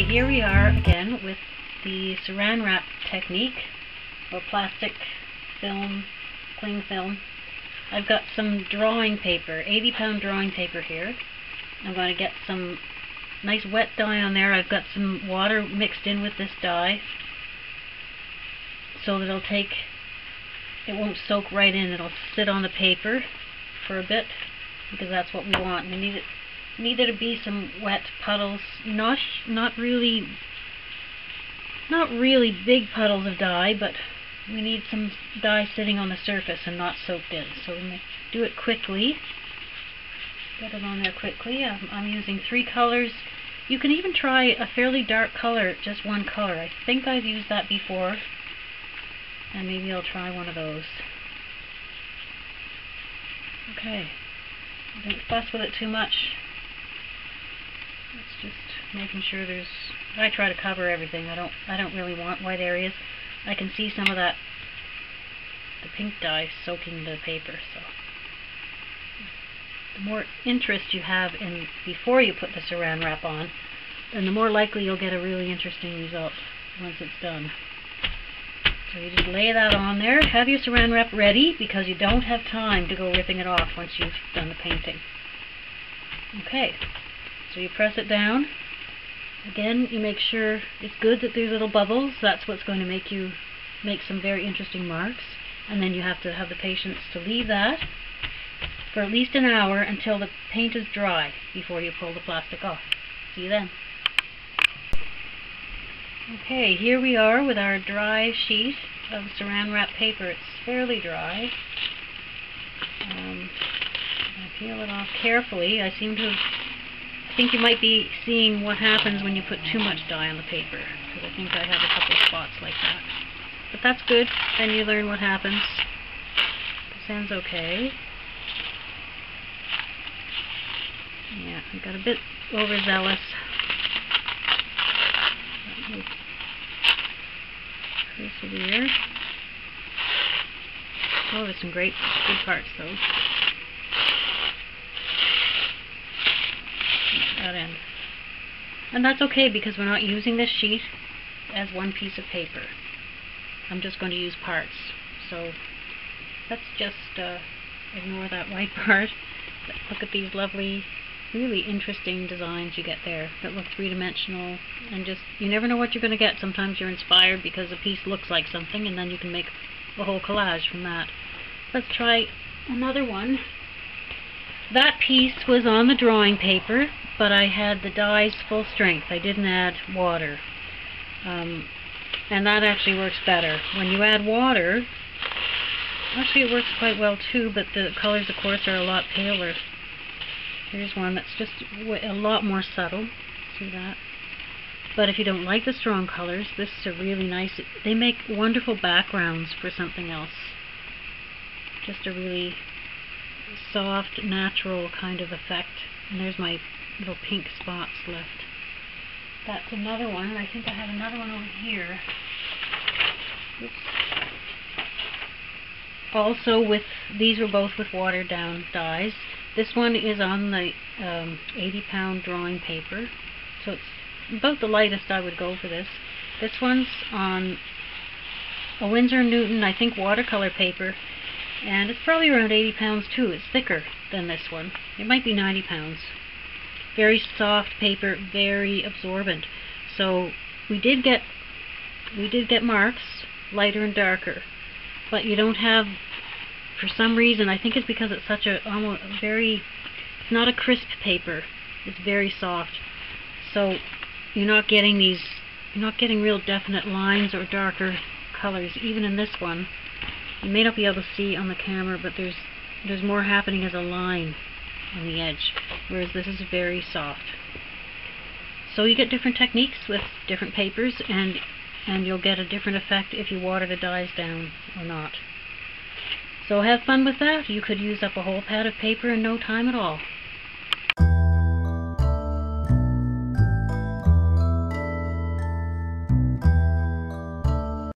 here we are again with the Saran Wrap technique, or plastic film, cling film. I've got some drawing paper, 80-pound drawing paper here. I'm going to get some nice wet dye on there. I've got some water mixed in with this dye so that it won't soak right in. It'll sit on the paper for a bit because that's what we want. We need there to be some wet puddles, not really big puddles of dye, but we need some dye sitting on the surface and not soaked in. So we do it quickly. Get it on there quickly. I'm using 3 colors. You can even try a fairly dark color, just one color. I think I've used that before, and maybe I'll try one of those. Okay, don't fuss with it too much. It's just making sure I try to cover everything. I don't really want white areas. I can see some of the pink dye soaking the paper, so the more interest you have in before you put the Saran Wrap on, then the more likely you'll get a really interesting result once it's done. So you just lay that on there. Have your Saran Wrap ready because you don't have time to go ripping it off once you've done the painting. Okay, so you press it down. Again, you make sure it's good that there's little bubbles. That's what's going to make you make some very interesting marks. And then you have to have the patience to leave that for at least an hour until the paint is dry before you pull the plastic off. See you then. Okay, here we are with our dry sheet of Saran Wrap paper. It's fairly dry. I peel it off carefully. I think you might be seeing what happens when you put too much dye on the paper, because I think I have a couple of spots like that. But that's good, then you learn what happens. This ends okay. Yeah, I got a bit overzealous. Persevere. Oh, there's some good parts though. That end. And that's okay because we're not using this sheet as one piece of paper. I'm just going to use parts. So let's just ignore that white part. Look at these lovely, really interesting designs you get there that look three-dimensional, and just, you never know what you're going to get. Sometimes you're inspired because a piece looks like something, and then you can make a whole collage from that. Let's try another one. That piece was on the drawing paper, but I had the dyes full strength. I didn't add water. And that actually works better. When you add water, actually it works quite well too, but the colors of course are a lot paler. Here's one that's just a lot more subtle. See that? But if you don't like the strong colors, this is a really nice, they make wonderful backgrounds for something else. Just a really soft, natural kind of effect. And there's my little pink spots left. That's another one. I think I have another one over here. Oops. Also these were both with watered down dyes. This one is on the 80-pound drawing paper, so it's about the lightest I would go for this. This one's on a Winsor & Newton, I think, watercolor paper, and it's probably around 80 pounds too. It's thicker than this one. It might be 90 pounds. Very soft paper, very absorbent. So we did get marks, lighter and darker, but you don't have, for some reason, I think it's because it's such a it's not a crisp paper. It's very soft. So you're not getting real definite lines or darker colors. Even in this one, you may not be able to see on the camera, but there's more happening as a line on the edge, whereas this is very soft. So you get different techniques with different papers, and you'll get a different effect if you water the dyes down or not. So have fun with that. You could use up a whole pad of paper in no time at all.